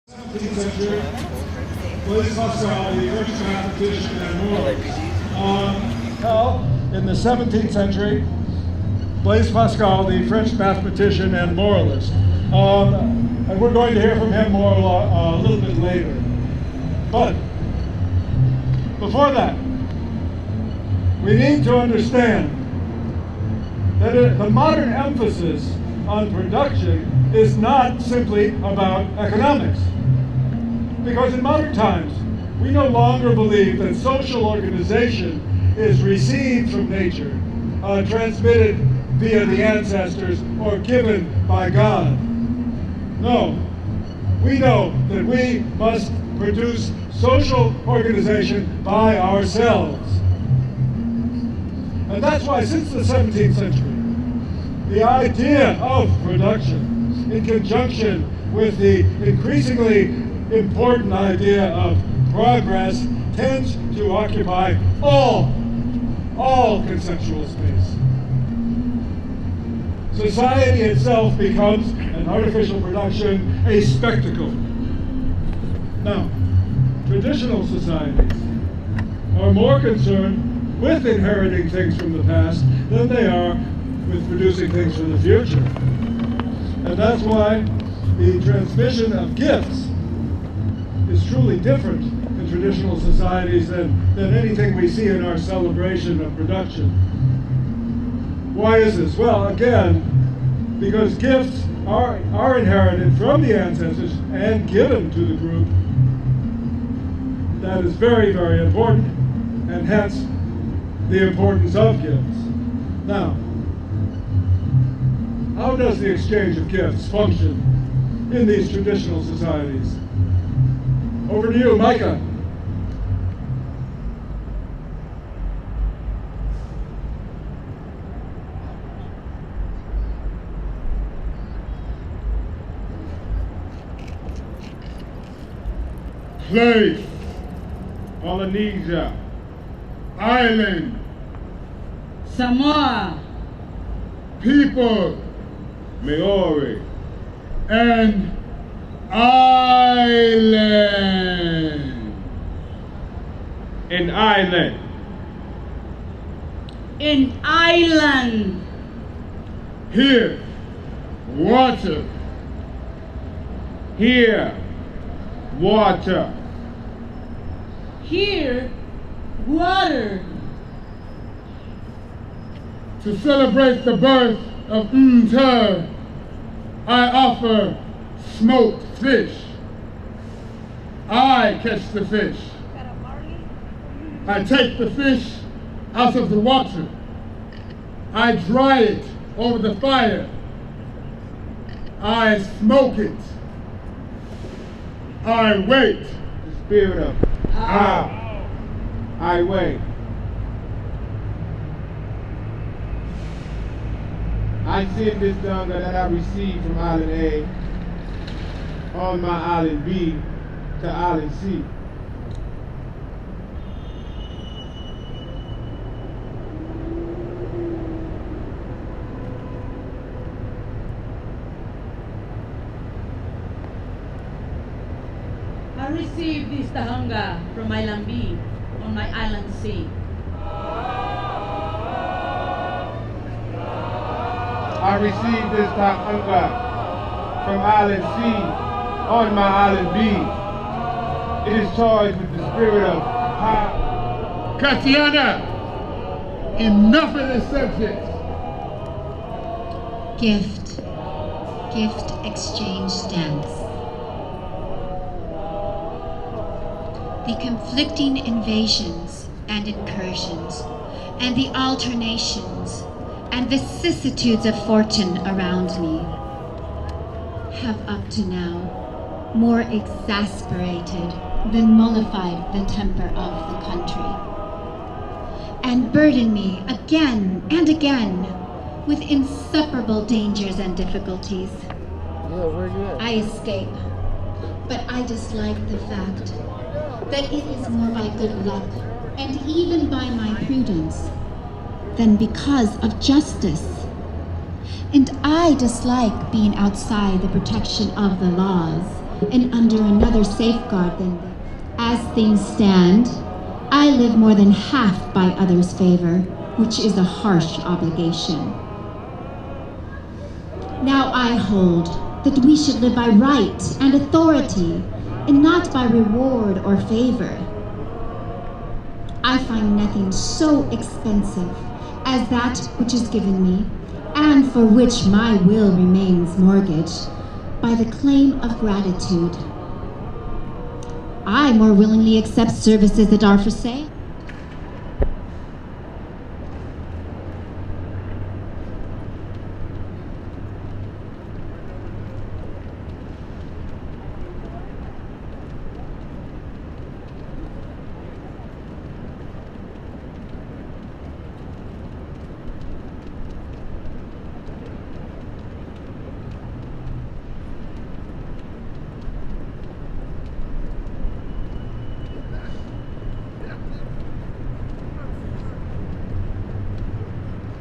17th century, Blaise Pascal, the French mathematician and moralist. In the 17th century, Blaise Pascal, the French mathematician and moralist. And we're going to hear from him more a little bit later. But before that, we need to understand that the modern emphasis on production is not simply about economics. Because in modern times, we no longer believe that social organization is received from nature, transmitted via the ancestors, or given by God. No, we know that we must produce social organization by ourselves. And that's why since the 17th century, the idea of production, in conjunction with the increasingly important idea of progress, tends to occupy all conceptual space. Society itself becomes an artificial production, a spectacle. Now, traditional societies are more concerned with inheriting things from the past than they are with producing things for the future. And that's why the transmission of gifts is truly different in traditional societies than anything we see in our celebration of production. Why is this? Well, again, because gifts are inherited from the ancestors and given to the group. That is very, very important, and hence the importance of gifts. Now, how does the exchange of gifts function in these traditional societies? Over to you, Micah. Place, Polynesia, Island, Samoa, people, Maori, and island. An island. in island, Here, water. Here, water. here, water, To celebrate the birth of Mter, I offer smoked fish. I catch the fish. I take the fish out of the water. I dry it over the fire. I smoke it. I wait. The spirit of I wait. I send this donga that I received from Island A on my Island B to Island C. I received this tahanga from Island B on my Island C. I received this tahanga from Island C on my Island B. It is charged with the spirit of Katiana, enough of this subject. Gift exchange dance. The conflicting invasions and incursions, and the alternations and vicissitudes of fortune around me have up to now more exasperated than mollified the temper of the country, and burden me again and again with insuperable dangers and difficulties. I escape, but I dislike the fact that it is more by good luck and even by my prudence than because of justice. And I dislike being outside the protection of the laws and under another safeguard than this. As things stand, I live more than half by others' favor, which is a harsh obligation. Now I hold that we should live by right and authority, and not by reward or favor. I find nothing so expensive as that which is given me, and for which my will remains mortgaged by the claim of gratitude. I more willingly accept services that are for sale.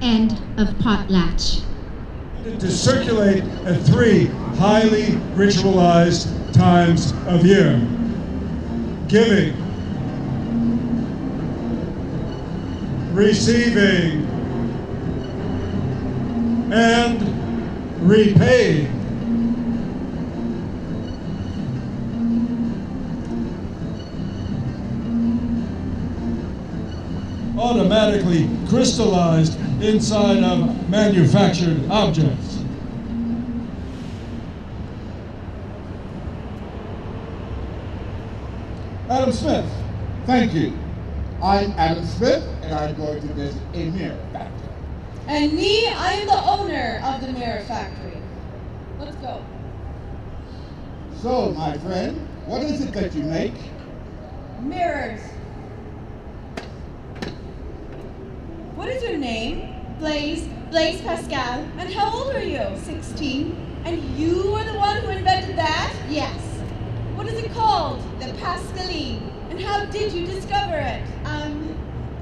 End of potlatch. To circulate at 3 highly ritualized times of year: giving, receiving, and repaying. Automatically crystallized inside of manufactured objects. Adam Smith. Thank you. I'm Adam Smith, and I'm going to visit a mirror factory. And me, I am the owner of the mirror factory. Let's go. So, my friend, what is it that you make? Mirrors. What is your name? Blaise Pascal. And how old are you? 16. And you are the one who invented that? Yes. What is it called? The Pascaline. And how did you discover it?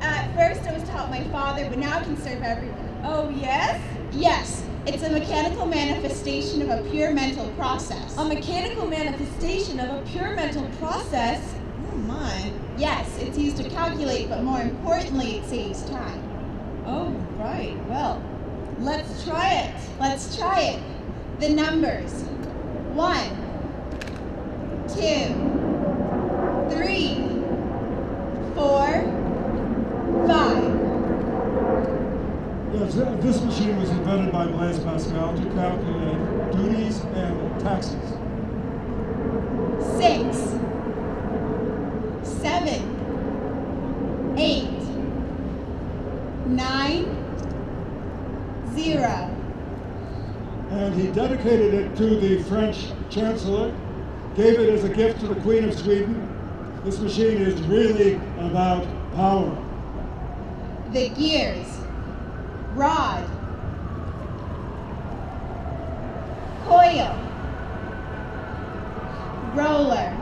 At first I was taught my father, but now it can serve everyone. Oh, yes? Yes. It's a mechanical manifestation of a pure mental process. A mechanical manifestation of a pure mental process? Oh, my. Yes, it's used to calculate, but more importantly, it saves time. Oh, right. Well, let's try it. Let's try it. The numbers. 1, 2, 3, 4, 5. Yes, this machine was invented by Blaise Pascal to calculate duties and taxes. 6, 7, 8, 9, 0. And he dedicated it to the French Chancellor, gave it as a gift to the Queen of Sweden. This machine is really about power. The gears. Rod. Coil. Roller.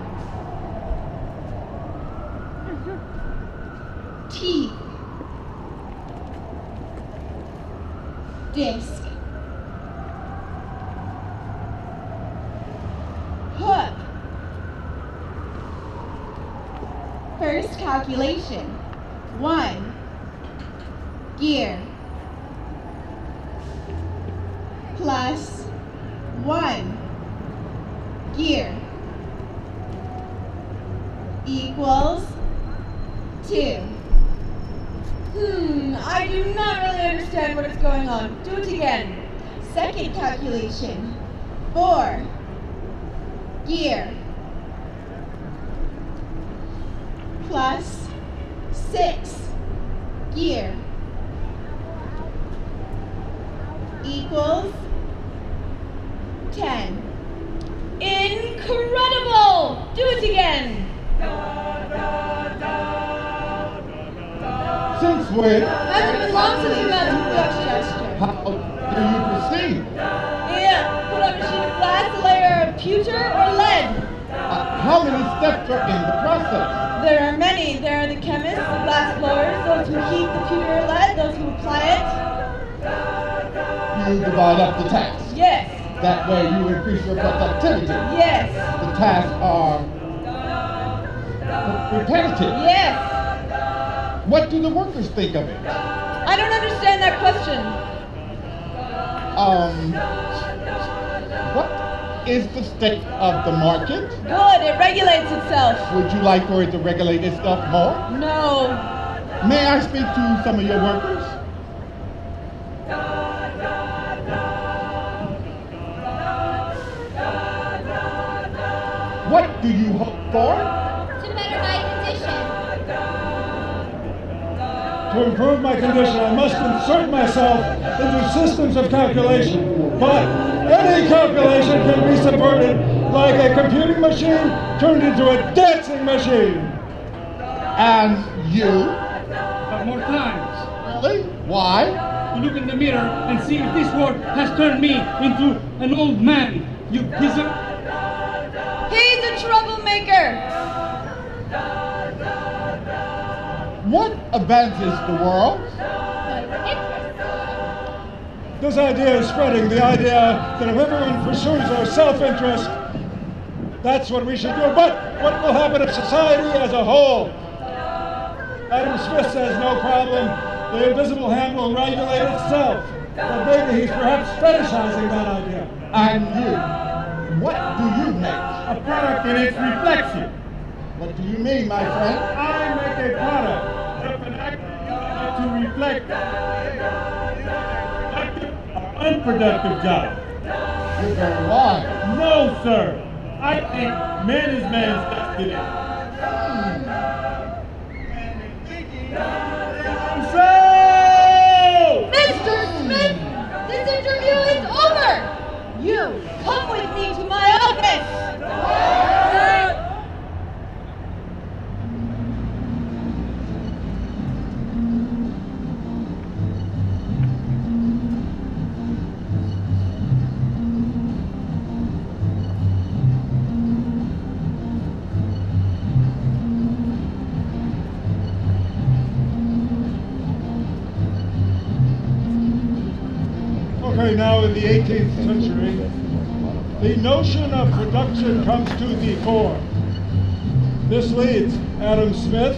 Teeth. Disc. Hook. First calculation. 1. Gear. Plus 1 gear equals 2. I do not really understand what is going on. Do it again. Second calculation. 4 gear plus 6 gear equals 10. Incredible! Do it again. Since when? Hasn't been long since we got to Dutch gesture. How do you proceed? Yeah, put on a sheet of glass, a layer of pewter or lead. How many steps are in the process? There are many. There are the chemists, the glass blowers, those who heat the pewter or lead, those who apply it. You divide up the task. Yes. That way you increase your productivity. Yes. The tasks are repetitive. Yes. What do the workers think of it? I don't understand that question. What is the state of the market? Good, it regulates itself. Would you like for it to regulate itself more? No. May I speak to some of your workers? What do you hope for? To better my condition. To improve my condition, I must insert myself into systems of calculation. But any calculation can be subverted like a computing machine turned into a dancing machine. And you? But more times. Really? Why? To look in the mirror and see if this world has turned me into an old man. You geezer. He's a troublemaker. What advances the world? This idea is spreading, the idea that if everyone pursues their self-interest, that's what we should do. But what will happen if society as a whole? Adam Smith says no problem, the invisible hand will regulate itself. But maybe he's perhaps fetishizing that idea. And you? What do you make? A product in its reflection. What do you mean, my friend? I make a product of an activity to reflect an unproductive job. You're very wise. No, sir. I think man is man's destiny. So! Mr. Smith, this interview is over. You come with me to my office. Okay, now in the 18th century, the notion of production comes to the fore. This leads Adam Smith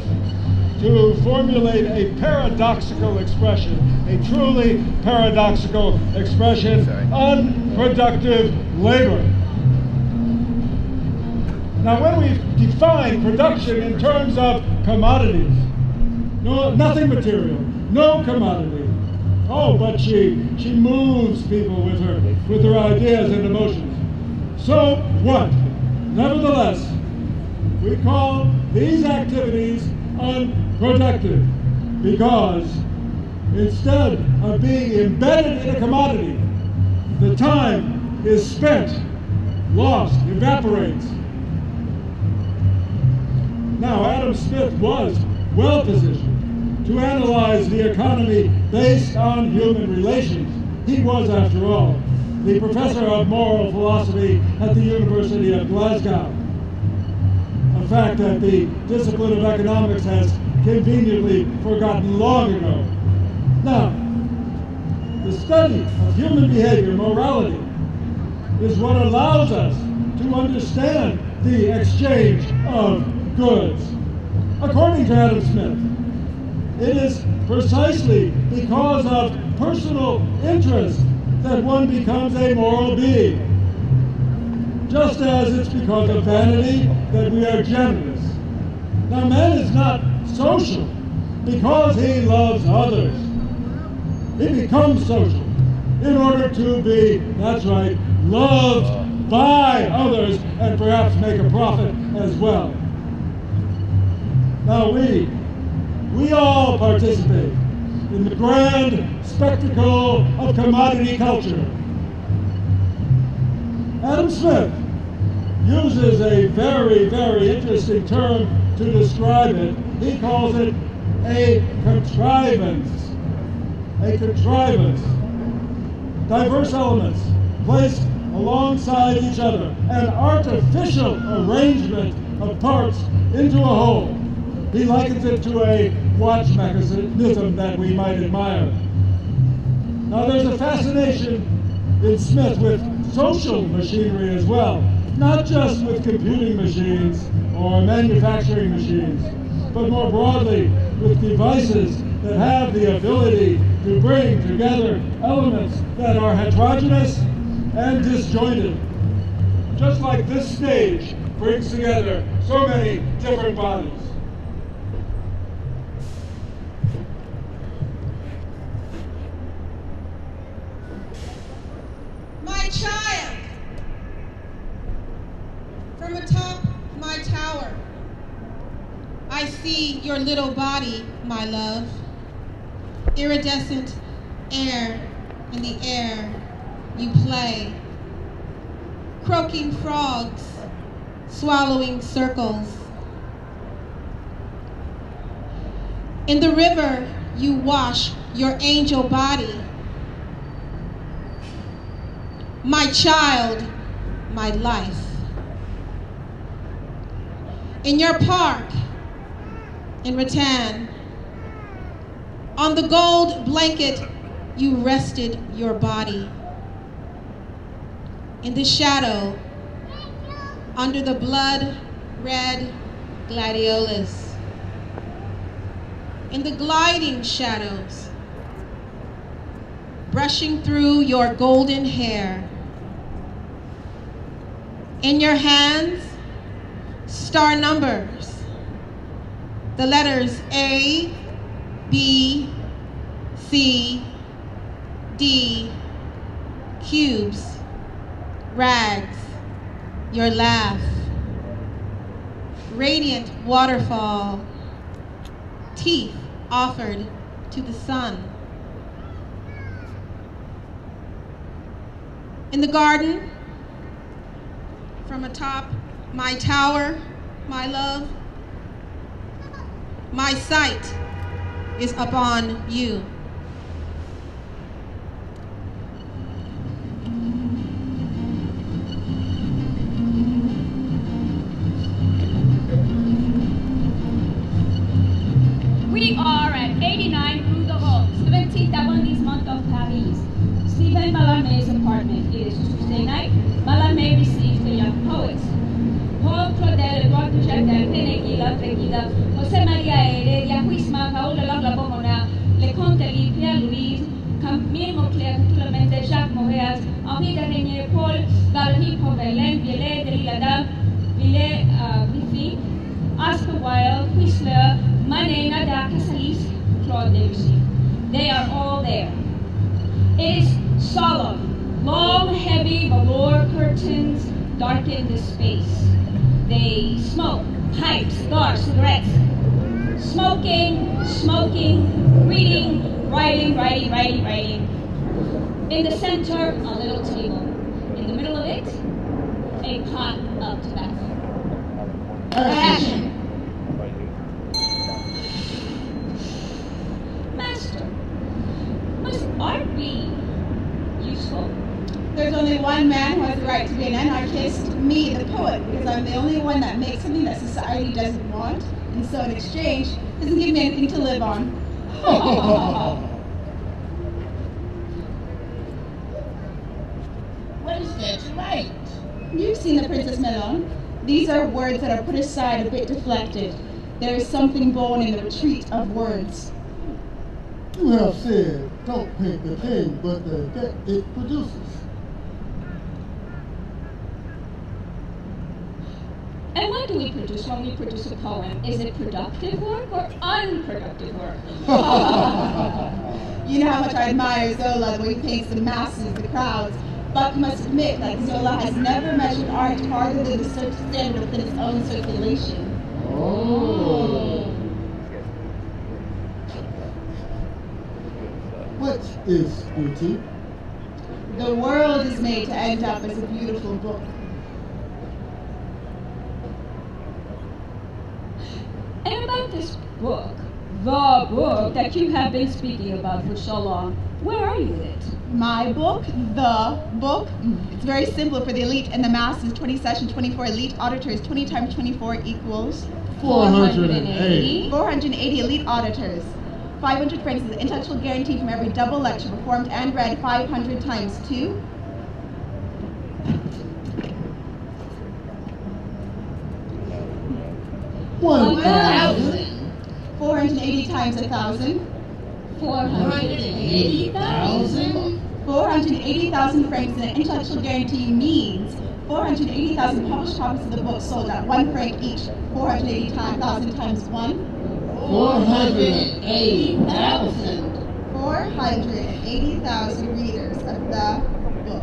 to formulate a paradoxical expression, a truly paradoxical expression, unproductive labor. Now when we define production in terms of commodities, nothing material, no commodity. Oh, but she moves people with her ideas and emotions. So what? Nevertheless, we call these activities unproductive because instead of being embedded in a commodity, the time is spent, lost, evaporates. Now, Adam Smith was well positioned to analyze the economy based on human relations. He was, after all, the professor of moral philosophy at the University of Glasgow. A fact that the discipline of economics has conveniently forgotten long ago. Now, the study of human behavior, morality, is what allows us to understand the exchange of goods. According to Adam Smith, it is precisely because of personal interest that one becomes a moral being. Just as it's because of vanity that we are generous. Now, man is not social because he loves others. He becomes social in order to be, that's right, loved by others and perhaps make a profit as well. Now, we all participate in the grand spectacle of commodity culture. Adam Smith uses a very, very interesting term to describe it. He calls it a contrivance. A contrivance. Diverse elements placed alongside each other. An artificial arrangement of parts into a whole. He likens it to a watch mechanism that we might admire. Now there's a fascination in Smith with social machinery as well, not just with computing machines or manufacturing machines, but more broadly with devices that have the ability to bring together elements that are heterogeneous and disjointed. Just like this stage brings together so many different bodies. My child, from atop my tower, I see your little body, my love. Iridescent air in the air, you play. Croaking frogs, swallowing circles. In the river, you wash your angel body. My child, my life. In your park, in Rattan, on the gold blanket, you rested your body. In the shadow, under the blood-red gladiolus. In the gliding shadows, brushing through your golden hair. In your hands, star numbers, the letters A, B, C, D, cubes, rags, your laugh, radiant waterfall, teeth offered to the sun. In the garden, from atop my tower, my love, my sight is upon you. We are at 89 Rue de Rome, 17th arrondissement of Paris. Stephen Mallarmé's apartment. It is Tuesday night. Mallarmé receives the young poets. Paul Claudel, Eduard Duchâtel, Penegila, Pegida, José María Heredia, Huisma, Raúl Alonga Pomona, Leconte, Pierre-Louise, Camille Mauclair, Tourmente, Jacques Moréas, Henri de Régnier, Paul, Valérie Proverlaine, Villet, Delilada, Villet, Riffy, Oscar Wilde, Whistler, Manet, Nada, Casalis, Claude Debussy. They are all there. It is solemn. Long, heavy velour curtains darken the space. They smoke, pipe, cigars, cigarettes. Smoking, smoking, reading, writing, writing, writing, writing. In the center, a little table. In the middle of it, a pot of tobacco. Passion. Master, must art be useful? There's only one man who has the right to be an anarchist, me, the poet, because I'm the only one that makes something that society doesn't want, and so in exchange, doesn't give me anything to live on. What is there to write? You've seen the Princess Melon. These are words that are put aside, a bit deflected. There is something born in the retreat of words. You have said, don't paint the thing, but the effect it produces. And what do we produce when we produce a poem? Is it productive work or unproductive work? You know how much I admire Zola, where he paints the masses, the crowds, but you must admit that Zola has never measured art farther than the standard within its own circulation. Oh. What is beauty? The world is made to end up as a beautiful book. And about this book, the book that you have been speaking about for so long, where are you with it? My book, the book, it's very simple for the elite and the masses. 20 session, 24 elite auditors. 20 times 24 equals 480. 480 elite auditors. 500 francs is the intellectual guarantee from every double lecture performed and read 500 times 2. 1,000. 480 times 1,000. 480,000. 480,000 francs in an intellectual guarantee means 480,000 published copies of the book sold at 1 franc each. 480,000 times 1. 480,000. 480,000 readers of the book.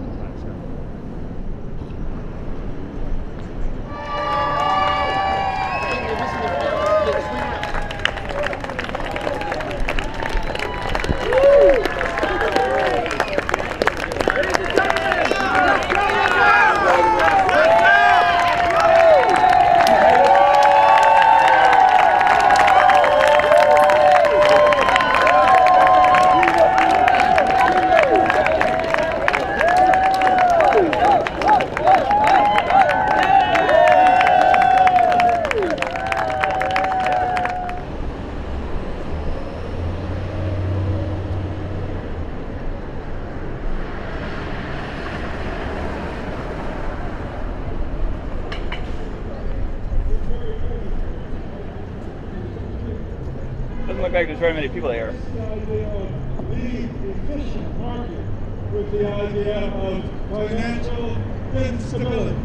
Doesn't look like there's very many people here. The idea of the efficient market with the idea of financial instability.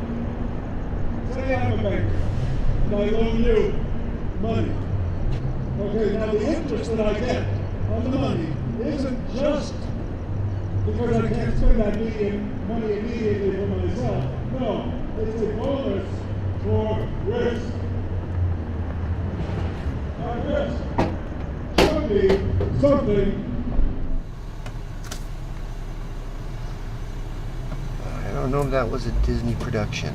Say I'm a banker and I loan you money. Okay, now the interest that I get on the money isn't just because I can't spend that money immediately for myself. No, it's a bonus for risk. Risk should be something. I don't know if that was a Disney production.